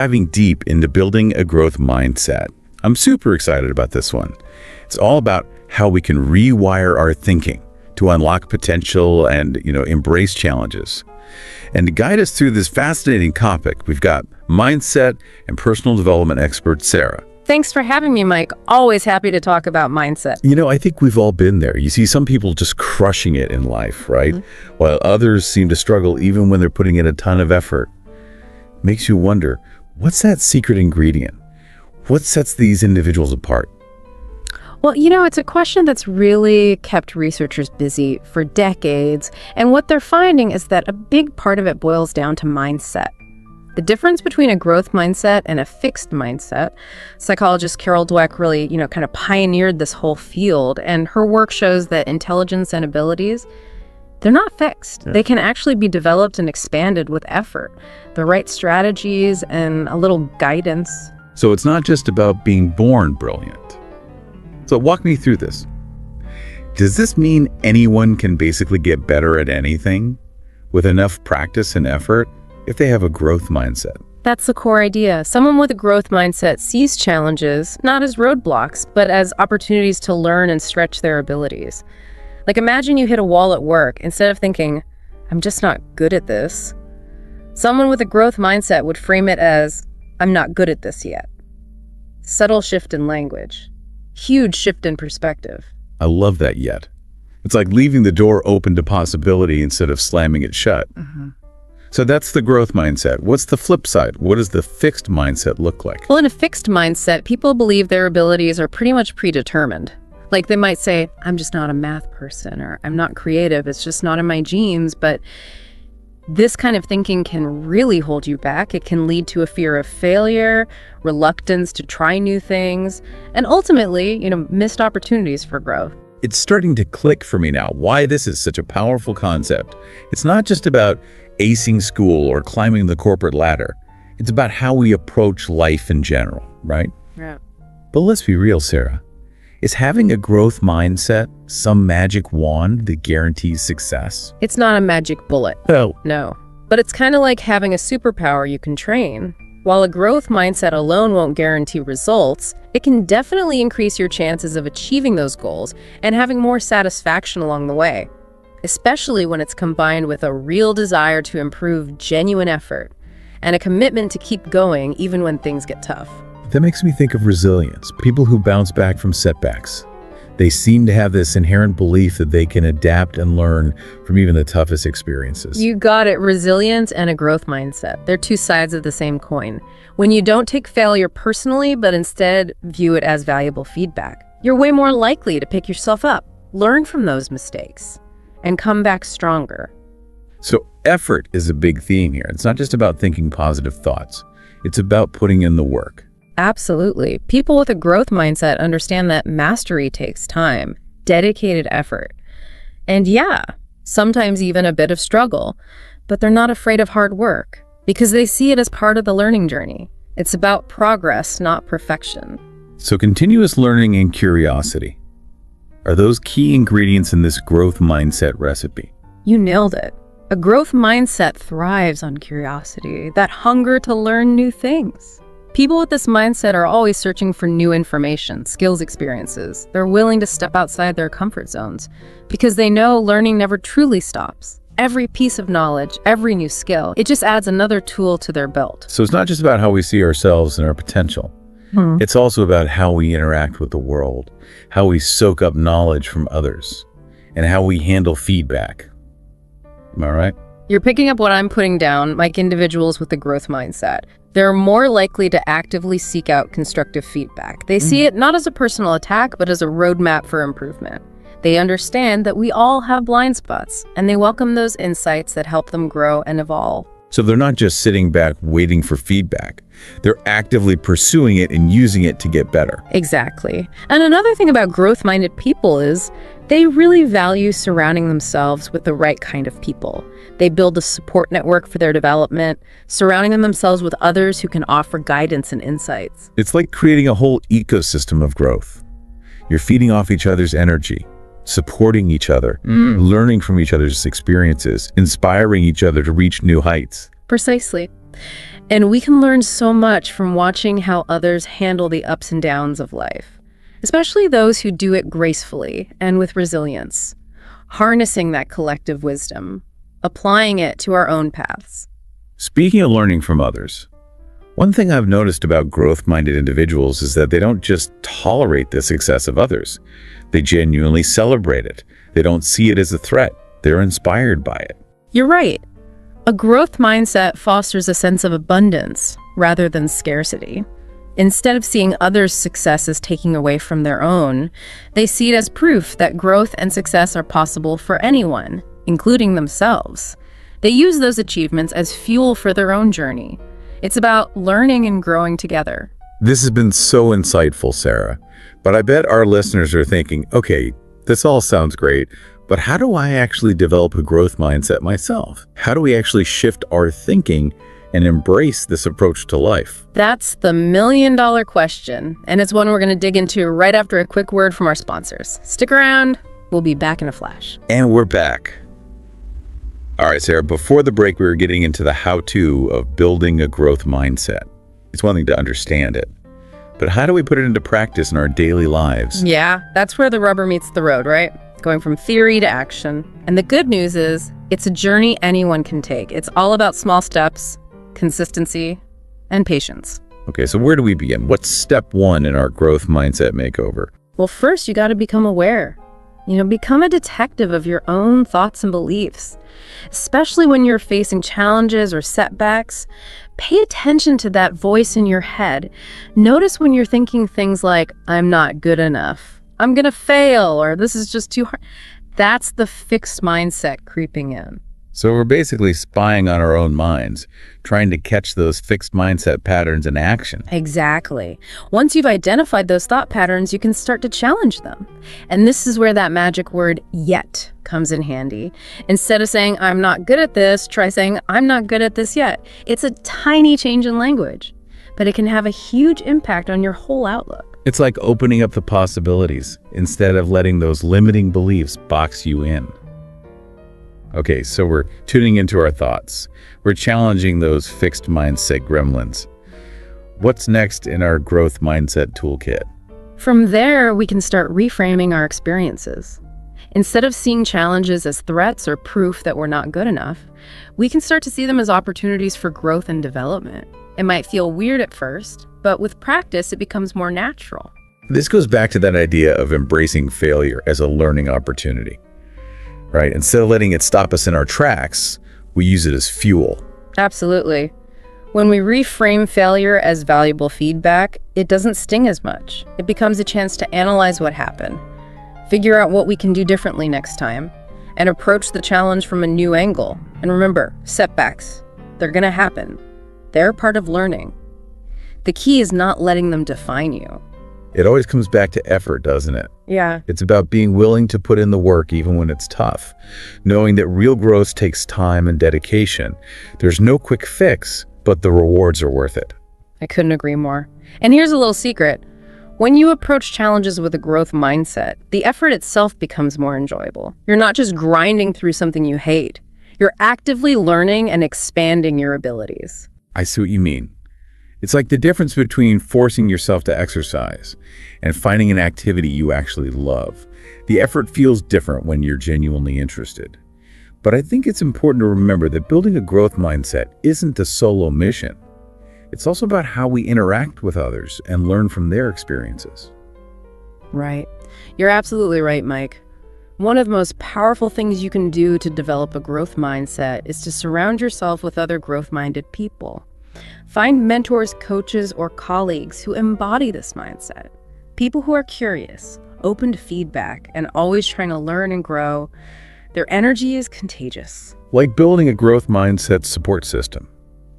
Diving deep into building a growth mindset. I'm super excited about this one. It's all about how we can rewire our thinking to unlock potential and, embrace challenges. And to guide us through this fascinating topic, we've got mindset and personal development expert Sarah. Thanks for having me, Mike. Always happy to talk about mindset. I think we've all been there. You see some people just crushing it in life, right? While others seem to struggle even when they're putting in a ton of effort. Makes you wonder, what's that secret ingredient? What sets these individuals apart? Well, it's a question that's really kept researchers busy for decades. And what they're finding is that a big part of it boils down to mindset. The difference between a growth mindset and a fixed mindset. Psychologist Carol Dweck really, kind of pioneered this whole field. And her work shows that intelligence and abilities, they're not fixed. They can actually be developed and expanded with effort, the right strategies, and a little guidance. So it's not just about being born brilliant. So walk me through this. Does this mean anyone can basically get better at anything with enough practice and effort if they have a growth mindset? That's the core idea. Someone with a growth mindset sees challenges not as roadblocks, but as opportunities to learn and stretch their abilities. Like imagine you hit a wall at work. Instead of thinking, I'm just not good at this, someone with a growth mindset would frame it as, I'm not good at this yet. Subtle shift in language. Huge shift in perspective. I love that yet. It's like leaving the door open to possibility instead of slamming it shut. So that's the growth mindset. What's the flip side? What does the fixed mindset look like? Well, in a fixed mindset, people believe their abilities are pretty much predetermined. Like they might say, I'm just not a math person, or I'm not creative, it's just not in my genes. But this kind of thinking can really hold you back. It can lead to a fear of failure, reluctance to try new things, and ultimately, missed opportunities for growth. It's starting to click for me now why this is such a powerful concept. It's not just about acing school or climbing the corporate ladder. It's about how we approach life in general, right? Yeah. But let's be real, Sarah. Is having a growth mindset some magic wand that guarantees success? It's not a magic bullet. No. But it's kind of like having a superpower you can train. While a growth mindset alone won't guarantee results, it can definitely increase your chances of achieving those goals and having more satisfaction along the way, especially when it's combined with a real desire to improve, genuine effort, and a commitment to keep going even when things get tough. That makes me think of resilience, people who bounce back from setbacks. They seem to have this inherent belief that they can adapt and learn from even the toughest experiences. You got it. Resilience and a growth mindset. They're two sides of the same coin. When you don't take failure personally, but instead view it as valuable feedback, you're way more likely to pick yourself up, learn from those mistakes, and come back stronger. So effort is a big theme here. It's not just about thinking positive thoughts. It's about putting in the work. Absolutely. People with a growth mindset understand that mastery takes time, dedicated effort, and sometimes even a bit of struggle, but they're not afraid of hard work because they see it as part of the learning journey. It's about progress, not perfection. So continuous learning and curiosity are those key ingredients in this growth mindset recipe. You nailed it. A growth mindset thrives on curiosity, that hunger to learn new things. People with this mindset are always searching for new information, skills, experiences. They're willing to step outside their comfort zones because they know learning never truly stops. Every piece of knowledge, every new skill, it just adds another tool to their belt. So it's not just about how we see ourselves and our potential. It's also about how we interact with the world, how we soak up knowledge from others, and how we handle feedback. Am I right? You're picking up what I'm putting down, like individuals with a growth mindset. They're more likely to actively seek out constructive feedback. They see it not as a personal attack, but as a roadmap for improvement. They understand that we all have blind spots, and they welcome those insights that help them grow and evolve. So they're not just sitting back waiting for feedback. They're actively pursuing it and using it to get better. Exactly. And another thing about growth-minded people is they really value surrounding themselves with the right kind of people. They build a support network for their development, surrounding themselves with others who can offer guidance and insights. It's like creating a whole ecosystem of growth. You're feeding off each other's energy, supporting each other, learning from each other's experiences, inspiring each other to reach new heights. Precisely. And we can learn so much from watching how others handle the ups and downs of life, especially those who do it gracefully and with resilience, harnessing that collective wisdom, applying it to our own paths. Speaking of learning from others, one thing I've noticed about growth-minded individuals is that they don't just tolerate the success of others. They genuinely celebrate it. They don't see it as a threat. They're inspired by it. You're right. A growth mindset fosters a sense of abundance rather than scarcity. Instead of seeing others' success as taking away from their own, they see it as proof that growth and success are possible for anyone, including themselves. They use those achievements as fuel for their own journey. It's about learning and growing together. This has been so insightful, Sarah. But I bet our listeners are thinking, okay, this all sounds great, but how do I actually develop a growth mindset myself? How do we actually shift our thinking and embrace this approach to life? That's the million-dollar question, and it's one we're going to dig into right after a quick word from our sponsors. Stick around. We'll be back in a flash. And we're back. All right, Sarah, before the break, we were getting into the how-to of building a growth mindset. It's one thing to understand it, but how do we put it into practice in our daily lives? Yeah, that's where the rubber meets the road, right? Going from theory to action. And the good news is, it's a journey anyone can take. It's all about small steps, consistency, and patience. Okay, so where do we begin? What's step one in our growth mindset makeover? Well, first, you got to become aware. Become a detective of your own thoughts and beliefs. Especially when you're facing challenges or setbacks, pay attention to that voice in your head. Notice when you're thinking things like, I'm not good enough, I'm gonna fail, or this is just too hard. That's the fixed mindset creeping in. So we're basically spying on our own minds, trying to catch those fixed mindset patterns in action. Exactly. Once you've identified those thought patterns, you can start to challenge them. And this is where that magic word yet comes in handy. Instead of saying, I'm not good at this, try saying, I'm not good at this yet. It's a tiny change in language, but it can have a huge impact on your whole outlook. It's like opening up the possibilities instead of letting those limiting beliefs box you in. Okay, so we're tuning into our thoughts. We're challenging those fixed mindset gremlins. What's next in our growth mindset toolkit? From there, we can start reframing our experiences. Instead of seeing challenges as threats or proof that we're not good enough, we can start to see them as opportunities for growth and development. It might feel weird at first, but with practice, it becomes more natural. This goes back to that idea of embracing failure as a learning opportunity. Right? Instead of letting it stop us in our tracks, we use it as fuel. Absolutely. When we reframe failure as valuable feedback, it doesn't sting as much. It becomes a chance to analyze what happened, figure out what we can do differently next time, and approach the challenge from a new angle. And remember, setbacks, they're going to happen. They're part of learning. The key is not letting them define you. It always comes back to effort, doesn't it? Yeah. It's about being willing to put in the work even when it's tough, knowing that real growth takes time and dedication. There's no quick fix, but the rewards are worth it. I couldn't agree more. And here's a little secret. When you approach challenges with a growth mindset, the effort itself becomes more enjoyable. You're not just grinding through something you hate. You're actively learning and expanding your abilities. I see what you mean. It's like the difference between forcing yourself to exercise and finding an activity you actually love. The effort feels different when you're genuinely interested. But I think it's important to remember that building a growth mindset isn't a solo mission. It's also about how we interact with others and learn from their experiences. Right. You're absolutely right, Mike. One of the most powerful things you can do to develop a growth mindset is to surround yourself with other growth-minded people. Find mentors, coaches, or colleagues who embody this mindset. People who are curious, open to feedback, and always trying to learn and grow. Their energy is contagious. Like building a growth mindset support system.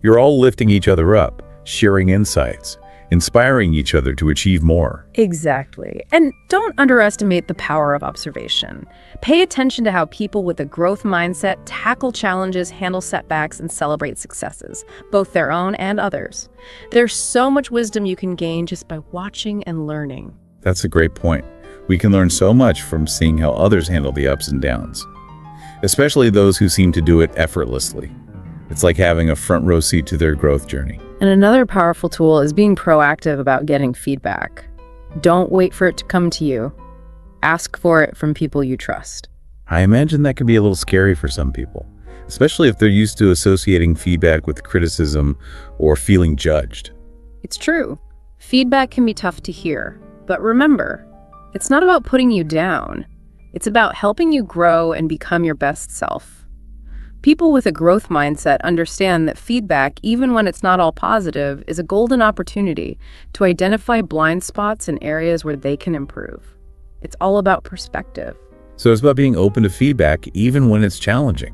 You're all lifting each other up, sharing insights, inspiring each other to achieve more. Exactly. And don't underestimate the power of observation. Pay attention to how people with a growth mindset tackle challenges, handle setbacks, and celebrate successes, both their own and others. There's so much wisdom you can gain just by watching and learning. That's a great point. We can learn so much from seeing how others handle the ups and downs, especially those who seem to do it effortlessly. It's like having a front row seat to their growth journey. And another powerful tool is being proactive about getting feedback. Don't wait for it to come to you. Ask for it from people you trust. I imagine that can be a little scary for some people, especially if they're used to associating feedback with criticism or feeling judged. It's true. Feedback can be tough to hear. But remember, it's not about putting you down. It's about helping you grow and become your best self. People with a growth mindset understand that feedback, even when it's not all positive, is a golden opportunity to identify blind spots in areas where they can improve. It's all about perspective. So it's about being open to feedback even when it's challenging.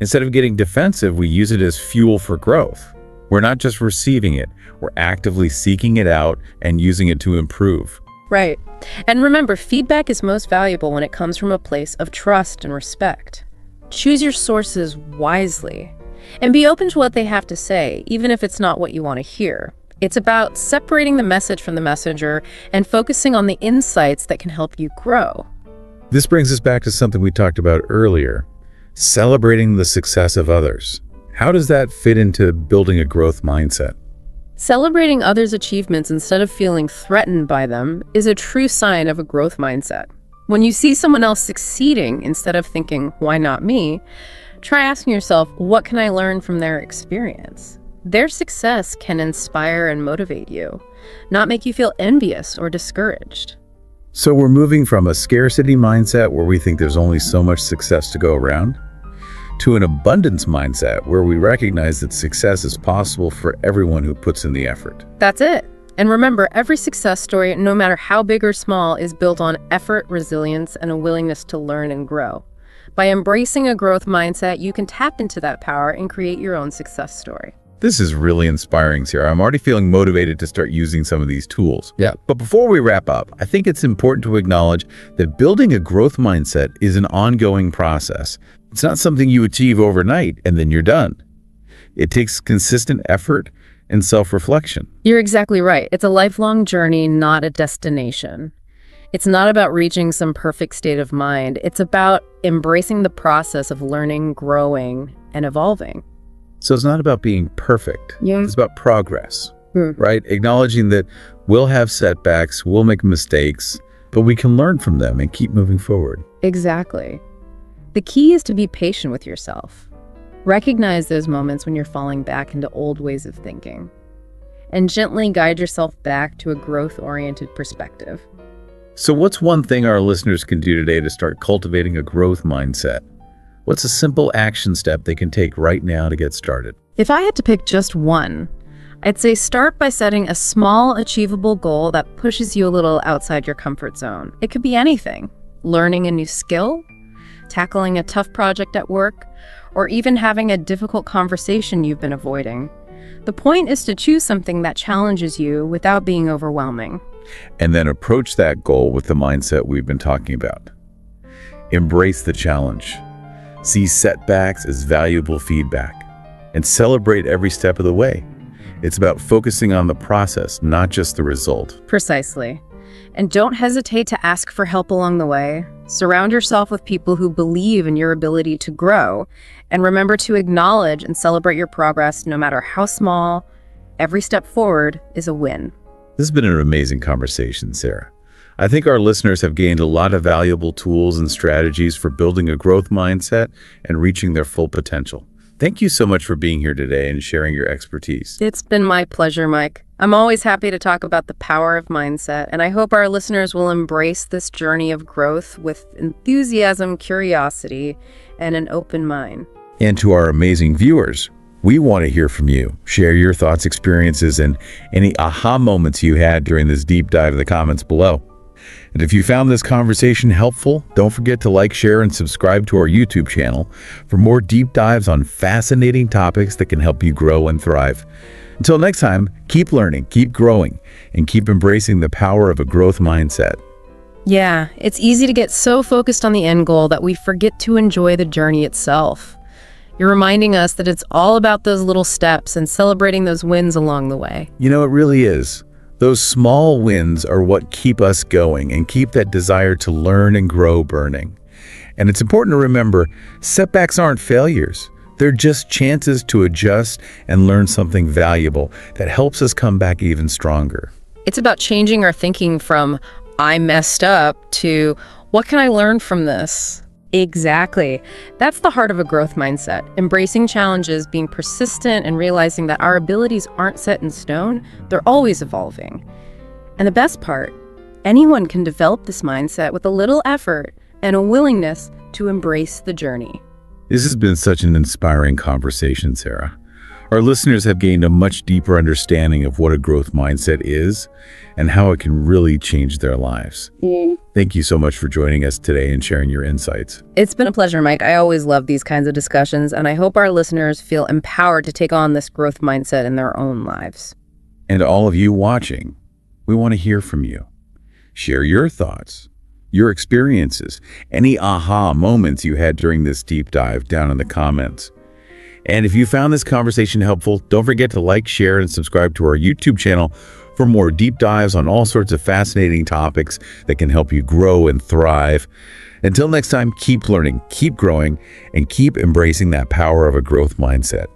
Instead of getting defensive, we use it as fuel for growth. We're not just receiving it, we're actively seeking it out and using it to improve. Right. And remember, feedback is most valuable when it comes from a place of trust and respect. Choose your sources wisely and be open to what they have to say, even if it's not what you want to hear. It's about separating the message from the messenger and focusing on the insights that can help you grow. This brings us back to something we talked about earlier, celebrating the success of others. How does that fit into building a growth mindset? Celebrating others' achievements instead of feeling threatened by them is a true sign of a growth mindset. When you see someone else succeeding, instead of thinking, why not me? Try asking yourself, what can I learn from their experience? Their success can inspire and motivate you, not make you feel envious or discouraged. So we're moving from a scarcity mindset where we think there's only so much success to go around, to an abundance mindset where we recognize that success is possible for everyone who puts in the effort. That's it. And remember, every success story, no matter how big or small, is built on effort, resilience, and a willingness to learn and grow. By embracing a growth mindset, you can tap into that power and create your own success story. This is really inspiring, Sarah. I'm already feeling motivated to start using some of these tools. Yeah. But before we wrap up, I think it's important to acknowledge that building a growth mindset is an ongoing process. It's not something you achieve overnight and then you're done. It takes consistent effort and self-reflection. You're exactly right. It's a lifelong journey, not a destination. It's not about reaching some perfect state of mind. It's about embracing the process of learning, growing, and evolving. So it's not about being perfect. Yeah. It's about progress, right? Acknowledging that we'll have setbacks, we'll make mistakes, but we can learn from them and keep moving forward. Exactly. The key is to be patient with yourself. Recognize those moments when you're falling back into old ways of thinking, and gently guide yourself back to a growth-oriented perspective. So what's one thing our listeners can do today to start cultivating a growth mindset? What's a simple action step they can take right now to get started? If I had to pick just one, I'd say start by setting a small, achievable goal that pushes you a little outside your comfort zone. It could be anything: learning a new skill, tackling a tough project at work, or even having a difficult conversation you've been avoiding. The point is to choose something that challenges you without being overwhelming. And then approach that goal with the mindset we've been talking about. Embrace the challenge. See setbacks as valuable feedback, and celebrate every step of the way. It's about focusing on the process, not just the result. Precisely. And don't hesitate to ask for help along the way. Surround yourself with people who believe in your ability to grow. And remember to acknowledge and celebrate your progress, no matter how small. Every step forward is a win. This has been an amazing conversation, Sarah. I think our listeners have gained a lot of valuable tools and strategies for building a growth mindset and reaching their full potential. Thank you so much for being here today and sharing your expertise. It's been my pleasure, Mike. I'm always happy to talk about the power of mindset, and I hope our listeners will embrace this journey of growth with enthusiasm, curiosity, and an open mind. And to our amazing viewers, we want to hear from you. Share your thoughts, experiences, and any aha moments you had during this deep dive in the comments below. And if you found this conversation helpful, don't forget to like, share, and subscribe to our YouTube channel for more deep dives on fascinating topics that can help you grow and thrive. Until next time, keep learning, keep growing, and keep embracing the power of a growth mindset. Yeah, it's easy to get so focused on the end goal that we forget to enjoy the journey itself. You're reminding us that it's all about those little steps and celebrating those wins along the way. You know, it really is. Those small wins are what keep us going and keep that desire to learn and grow burning. And it's important to remember, setbacks aren't failures. They're just chances to adjust and learn something valuable that helps us come back even stronger. It's about changing our thinking from, I messed up, to, what can I learn from this? Exactly. That's the heart of a growth mindset. Embracing challenges, being persistent, and realizing that our abilities aren't set in stone, they're always evolving. And the best part, anyone can develop this mindset with a little effort and a willingness to embrace the journey. This has been such an inspiring conversation, Sarah. Our listeners have gained a much deeper understanding of what a growth mindset is and how it can really change their lives. Thank you so much for joining us today and sharing your insights. It's been a pleasure, Mike. I always love these kinds of discussions, and I hope our listeners feel empowered to take on this growth mindset in their own lives. And to all of you watching, we want to hear from you. Share your thoughts, your experiences, any aha moments you had during this deep dive down in the comments. And if you found this conversation helpful, don't forget to like, share, and subscribe to our YouTube channel for more deep dives on all sorts of fascinating topics that can help you grow and thrive. Until next time, keep learning, keep growing, and keep embracing that power of a growth mindset.